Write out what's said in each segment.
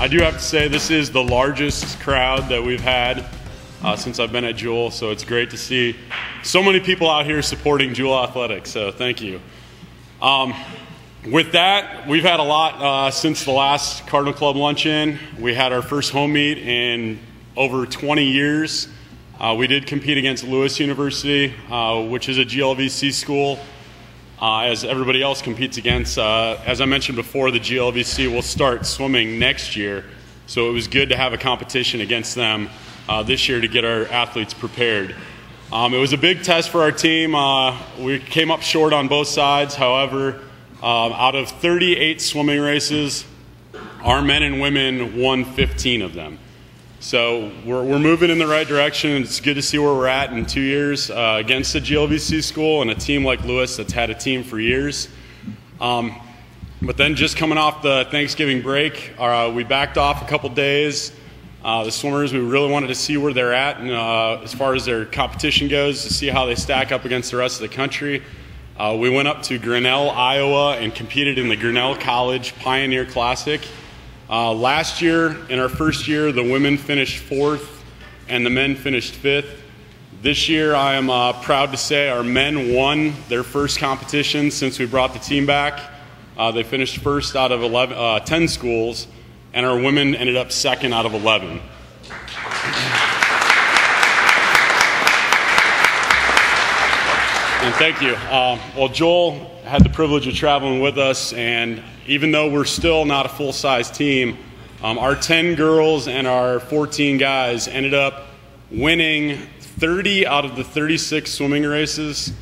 I do have to say this is the largest crowd that we've had since I've been at Jewel, so it's great to see so many people out here supporting Jewel Athletics, so thank you. With that, we've had a lot since the last Cardinal Club Luncheon. We had our first home meet in over 20 years. We did compete against Lewis University, which is a GLVC school, as everybody else competes against. As I mentioned before, the GLVC will start swimming next year, so it was good to have a competition against them this year to get our athletes prepared. It was a big test for our team. We came up short on both sides. However, out of 38 swimming races, our men and women won 15 of them. So we're moving in the right direction, and it's good to see where we're at in 2 years against a GLVC school and a team like Lewis that's had a team for years. But then just coming off the Thanksgiving break, we backed off a couple days. The swimmers, we really wanted to see where they're at, and as far as their competition goes, to see how they stack up against the rest of the country. We went up to Grinnell, Iowa, and competed in the Grinnell College Pioneer Classic. Last year, in our first year, the women finished 4th and the men finished 5th. This year, I am proud to say our men won their first competition since we brought the team back. They finished 1st out of 10 schools, and our women ended up 2nd out of 11. And thank you. Well, Joel had the privilege of traveling with us, and even though we're still not a full-size team, our 10 girls and our 14 guys ended up winning 30 out of the 36 swimming races,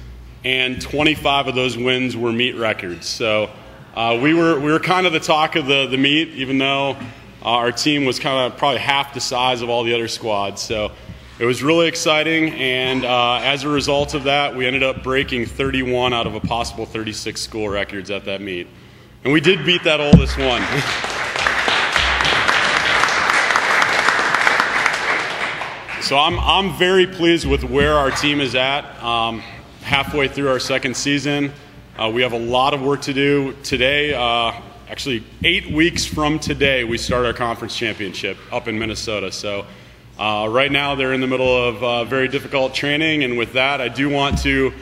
and 25 of those wins were meet records. So we were kind of the talk of the meet, even though our team was kind of probably half the size of all the other squads. So it was really exciting, and as a result of that, we ended up breaking 31 out of a possible 36 school records at that meet. And we did beat that oldest one. So I'm very pleased with where our team is at. Halfway through our second season, we have a lot of work to do. Today, actually 8 weeks from today, we start our conference championship up in Minnesota. So right now they're in the middle of very difficult training, and with that I do want to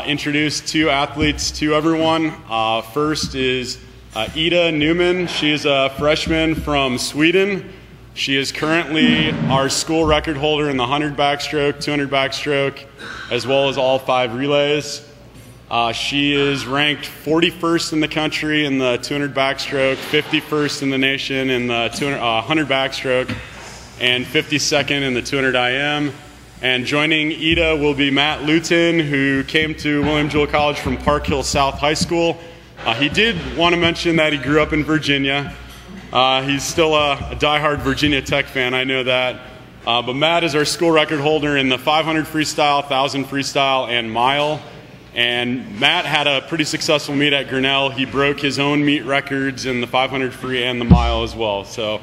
introduce 2 athletes to everyone. First is Ida Newman. She is a freshman from Sweden. She is currently our school record holder in the 100 backstroke, 200 backstroke, as well as all 5 relays. She is ranked 41st in the country in the 200 backstroke, 51st in the nation in the 100 backstroke, and 52nd in the 200 IM. And joining Ida will be Matt Luton, who came to William Jewell College from Park Hill South High School. He did want to mention that he grew up in Virginia. He's still a diehard Virginia Tech fan, I know that. But Matt is our school record holder in the 500 freestyle, 1,000 freestyle, and mile. And Matt had a pretty successful meet at Grinnell. He broke his own meet records in the 500 free and the mile as well. So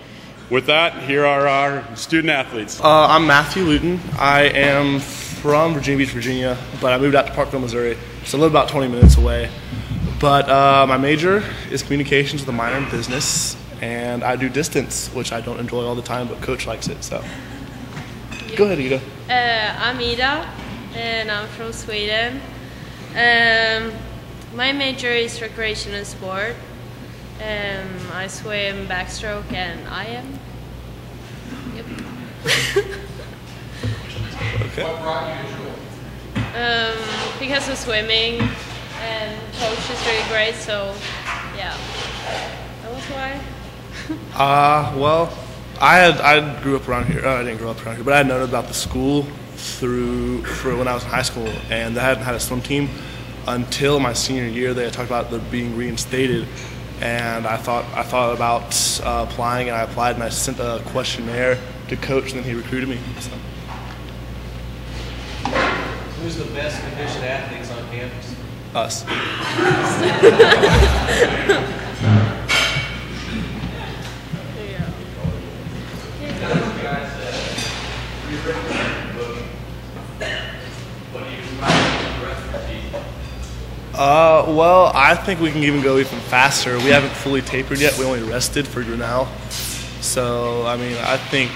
with that, here are our student athletes. I'm Matthew Luton. I am from Virginia Beach, Virginia, but I moved out to Parkville, Missouri, so I live about 20 minutes away. But my major is communications with a minor in business, and I do distance, which I don't enjoy all the time, but coach likes it, so. Go ahead, Ida. I'm Ida, and I'm from Sweden. My major is recreation and sport. I swim backstroke and IM. Yep. Okay. What brought you to Jewel? Because of swimming, and coach is really great, so yeah, that was why. Well, I grew up around here. I didn't grow up around here, but I had known about the school for when I was in high school, and I hadn't had a swim team until my senior year. They had talked about it being reinstated, and I thought about applying, and I applied, and I sent a questionnaire to coach, and then he recruited me. So. Who's the best conditioned athletes on campus? Us. Well, I think we can even go even faster. We haven't fully tapered yet. We only rested for Cardinal. So, I mean, I think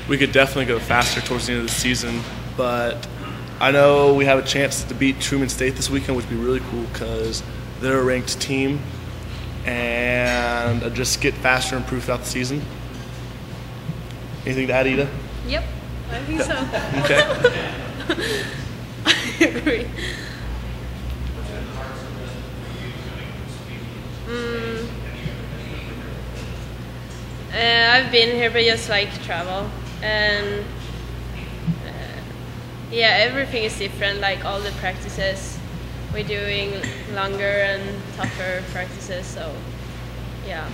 we could definitely go faster towards the end of the season. But I know we have a chance to beat Truman State this weekend, which would be really cool because they're a ranked team. And just get faster and improve throughout the season. Anything to add, Ida? Yep, I think so. Okay. I agree. I've been here, but just like travel, and yeah, everything is different. Like all the practices, we're doing longer and tougher practices. So yeah,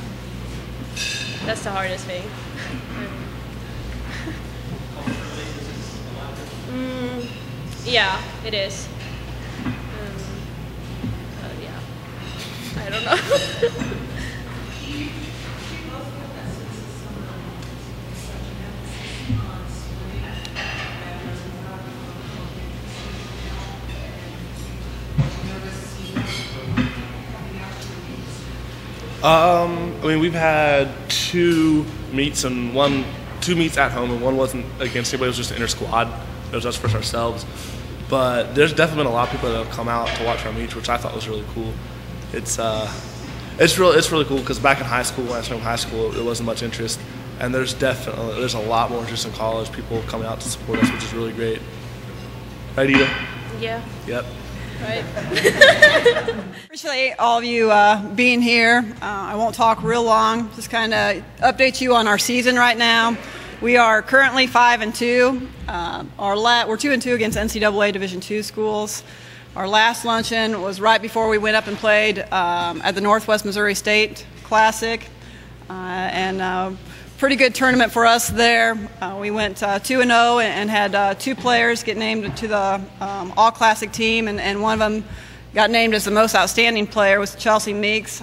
that's the hardest thing. Yeah, it is. Yeah, I don't know. I mean, we've had two meets and two meets at home, and one wasn't against anybody. It was just an inter squad. It was us versus ourselves. But there's definitely been a lot of people that have come out to watch our meets, which I thought was really cool. It's really cool because back in high school, when I was in high school, there wasn't much interest, and there's a lot more interest in college. People coming out to support us, which is really great. Right, Ida? Yeah. Yep. Right. Appreciate all of you being here. I won't talk real long. Just kind of update you on our season right now. We are currently 5-2. We're 2-2 against NCAA Division II schools. Our last luncheon was right before we went up and played at the Northwest Missouri State Classic, and pretty good tournament for us there. We went 2-0 and had two players get named to the All-Classic team, and one of them got named as the most outstanding player was Chelsea Meeks.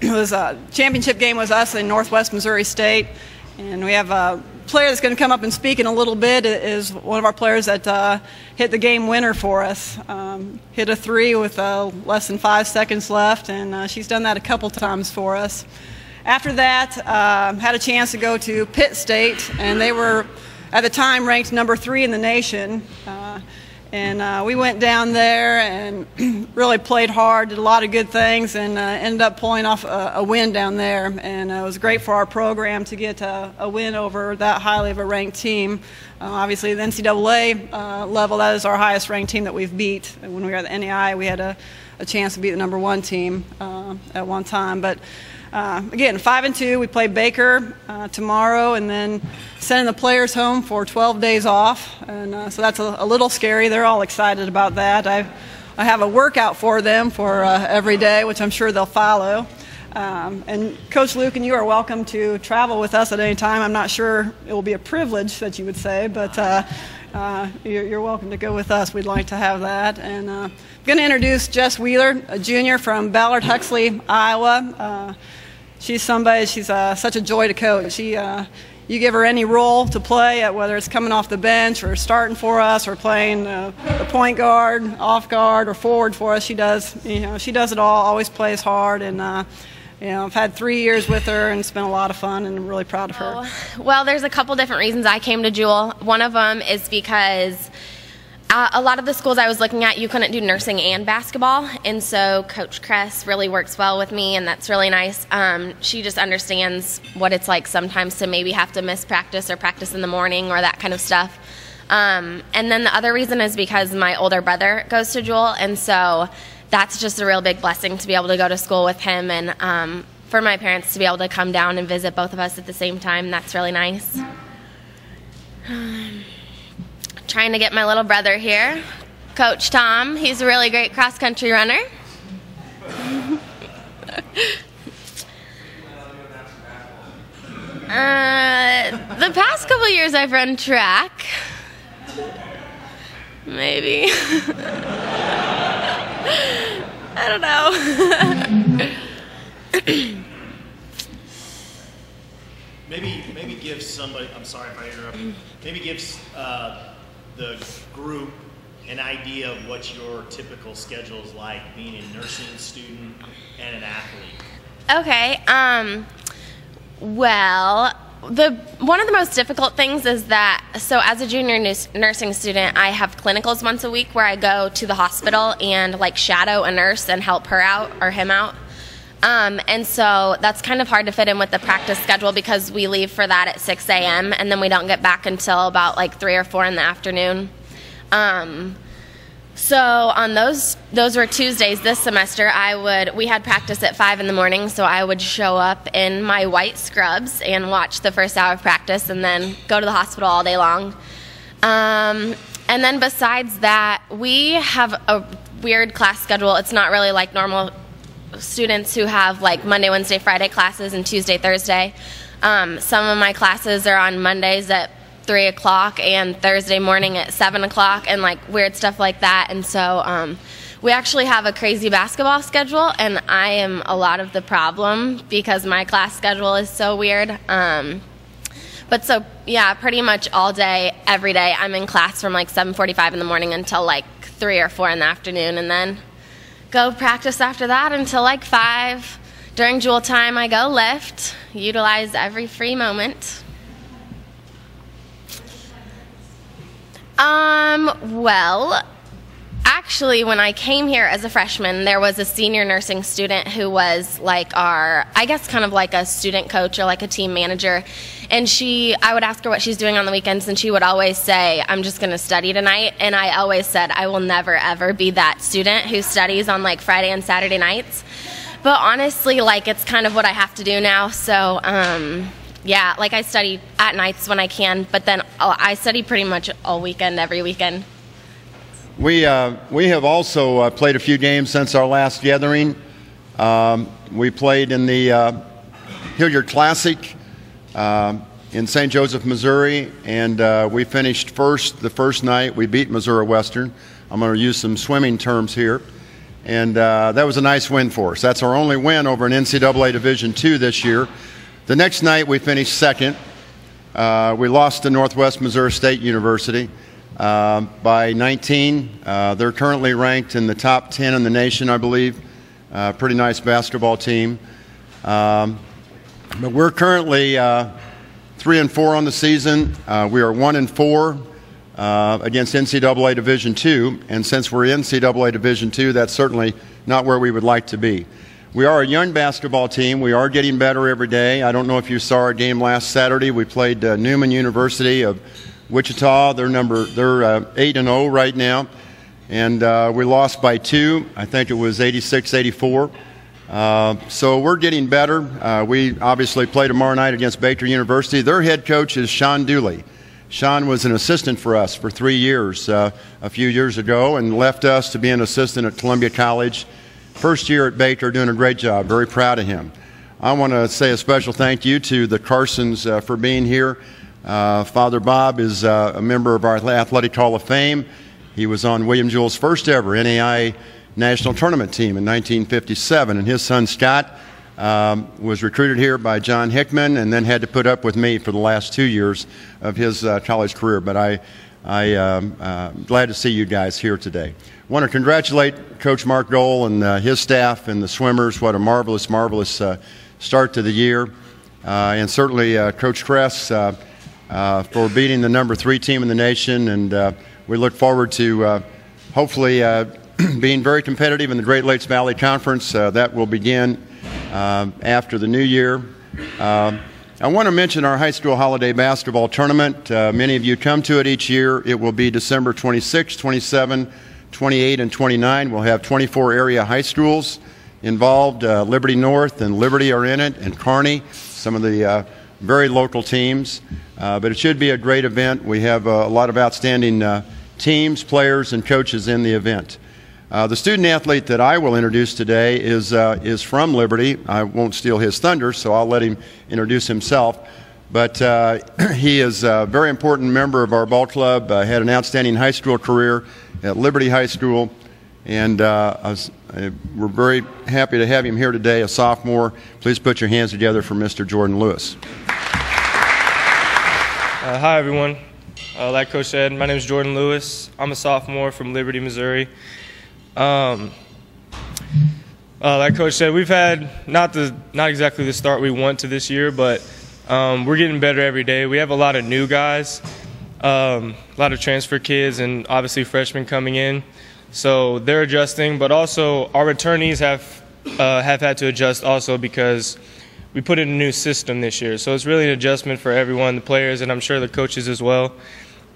It was a championship game was us in Northwest Missouri State, and we have a player that's going to come up and speak in a little bit is one of our players that hit the game winner for us. Hit a three with less than 5 seconds left, and she's done that a couple times for us. After that, had a chance to go to Pitt State, and they were, at the time, ranked number 3 in the nation. And we went down there and really played hard, did a lot of good things, and ended up pulling off a win down there. And it was great for our program to get a win over that highly of a ranked team. Obviously, the NCAA level, that is our highest ranked team that we've beat. When we were at the NAI, we had a chance to beat the number 1 team at one time. But again, 5-2. We play Baker tomorrow, and then sending the players home for 12 days off, and so that's a little scary. They're all excited about that. I have a workout for them for every day, which I'm sure they'll follow. And Coach Luke and you are welcome to travel with us at any time. I'm not sure it will be a privilege that you would say, but you're welcome to go with us. We'd like to have that. And I'm going to introduce Jess Wheeler, a junior from Ballard Huxley, Iowa. She's such a joy to coach. You give her any role to play, whether it's coming off the bench or starting for us or playing the point guard, off guard, or forward for us. She does it all. Always plays hard, and I've had 3 years with her, and it's been a lot of fun, and I'm really proud of her. Well, there's a couple different reasons I came to Jewel. One of them is because a lot of the schools I was looking at, you couldn't do nursing and basketball, and so Coach Kress really works well with me, and that's really nice. She just understands what it's like sometimes to maybe have to miss practice or practice in the morning or that kind of stuff. And then the other reason is because my older brother goes to Jewel, and so that's just a real big blessing to be able to go to school with him, and for my parents to be able to come down and visit both of us at the same time. That's really nice. Trying to get my little brother here, Coach Tom. He's a really great cross-country runner. The past couple years I've run track. Maybe. I don't know. Maybe give somebody, I'm sorry if I interrupt, maybe give the group an idea of what your typical schedule is like, being a nursing student and an athlete. Okay. Well, One of the most difficult things is that, so as a junior nursing student, I have clinicals once a week where I go to the hospital and like shadow a nurse and help her out or him out. And so that's kind of hard to fit in with the practice schedule because we leave for that at 6 a.m. and then we don't get back until about like 3 or 4 in the afternoon. So on those were Tuesdays this semester. We had practice at 5 in the morning, so I would show up in my white scrubs and watch the first hour of practice and then go to the hospital all day long. And then besides that, we have a weird class schedule. It's not really like normal students who have like Monday, Wednesday, Friday classes and Tuesday, Thursday. Some of my classes are on Mondays at 3 o'clock and Thursday morning at 7 o'clock and like weird stuff like that. And so we actually have a crazy basketball schedule, and I am a lot of the problem because my class schedule is so weird. But so, yeah, pretty much all day, every day, I'm in class from like 7:45 in the morning until like 3 or 4 in the afternoon, and then go practice after that until like 5. During Jewel time, I go lift, utilize every free moment. Well, actually, when I came here as a freshman, there was a senior nursing student who was like I guess kind of like a student coach or like a team manager. And I would ask her what she's doing on the weekends, and she would always say, I'm just going to study tonight. And I always said, I will never, ever be that student who studies on like Friday and Saturday nights. But honestly, like it's kind of what I have to do now. So, yeah, like I study at nights when I can, but then I study pretty much all weekend, every weekend. We have also played a few games since our last gathering. We played in the Hilliard Classic in St. Joseph, Missouri, and we finished first the first night. We beat Missouri Western. I'm going to use some swimming terms here. And that was a nice win for us. That's our only win over an NCAA Division II this year. The next night we finished second. We lost to Northwest Missouri State University by 19. They're currently ranked in the top 10 in the nation, I believe. Pretty nice basketball team. But we're currently 3-4 on the season. We are 1-4 against NCAA Division II. And since we're NCAA Division II, that's certainly not where we would like to be. We are a young basketball team. We are getting better every day. I don't know if you saw our game last Saturday. We played Newman University of Wichita. They're 8-0 right now, and we lost by 2. I think it was 86-84. So we're getting better. We obviously play tomorrow night against Baker University. Their head coach is Sean Dooley. Sean was an assistant for us for 3 years a few years ago and left us to be an assistant at Columbia College. First year at Baker, doing a great job. Very proud of him. I want to say a special thank you to the Carsons for being here. Father Bob is a member of our Athletic Hall of Fame. He was on William Jewell's first ever NAI national tournament team in 1957, and his son Scott was recruited here by John Hickman and then had to put up with me for the last 2 years of his college career. But I'm glad to see you guys here today. I want to congratulate Coach Mark Dole and his staff and the swimmers. What a marvelous, marvelous start to the year. And certainly Coach Kress for beating the number 3 team in the nation. And we look forward to hopefully being very competitive in the Great Lakes Valley Conference. That will begin after the new year. I want to mention our high school holiday basketball tournament. Many of you come to it each year. It will be December 26, 27, 28, and 29. We'll have 24 area high schools involved. Liberty North and Liberty are in it, and Kearney, some of the very local teams. But it should be a great event. We have a lot of outstanding teams, players, and coaches in the event. The student athlete that I will introduce today is from Liberty. I won't steal his thunder, so I'll let him introduce himself. But he is a very important member of our ball club, had an outstanding high school career at Liberty High School, and we're very happy to have him here today, a sophomore. Please put your hands together for Mr. Jordan Lewis. Hi, everyone. Like Coach said, my name is Jordan Lewis. I'm a sophomore from Liberty, Missouri. Like Coach said, we've had not exactly the start we want to this year, but We're getting better every day. We have a lot of new guys, a lot of transfer kids, and obviously freshmen coming in. So they're adjusting, but also our returnees have had to adjust also because we put in a new system this year. So it's really an adjustment for everyone, the players, and I'm sure the coaches as well.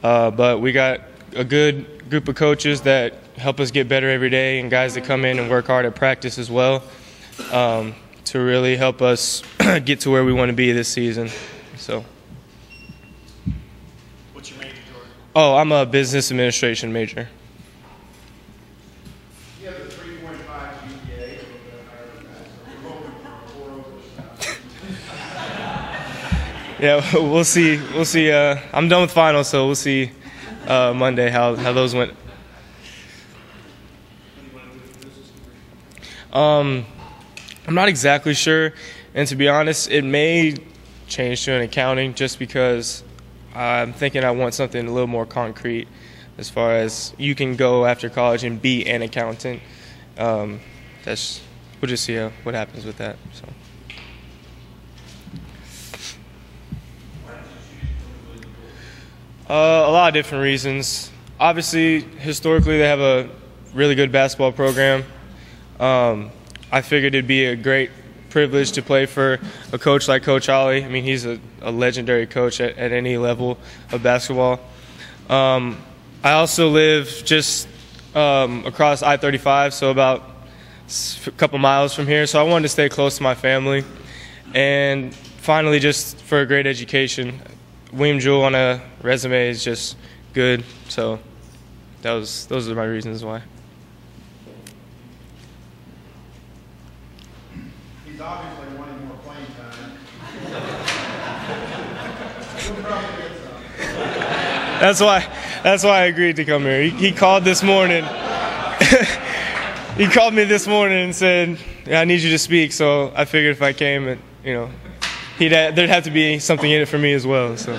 But we got a good group of coaches that help us get better every day, and guys that come in and work hard at practice as well, to really help us get to where we want to be this season. So. What's your major, Jordan? Oh, I'm a business administration major. You have a 3.5 GPA, a little bit higher than that, so we're hoping for a 4 over. Yeah, we'll see. We'll see. I'm done with finals, so we'll see Monday how those went. I'm not exactly sure, and to be honest, it may change to an accounting just because I'm thinking I want something a little more concrete as far as you can go after college and be an accountant. We'll just see what happens with that. So. A lot of different reasons. Obviously, historically, they have a really good basketball program. I figured it'd be a great privilege to play for a coach like Coach Ollie. I mean, he's a legendary coach at any level of basketball. I also live just across I-35, so about a couple miles from here. So I wanted to stay close to my family. And finally, just for a great education. William Jewell on a resume is just good. So those are my reasons why. He's obviously wanting more playing time. That's why I agreed to come here. He called this morning. He called me this morning and said, "I need you to speak." So I figured if I came, and there'd have to be something in it for me as well. So.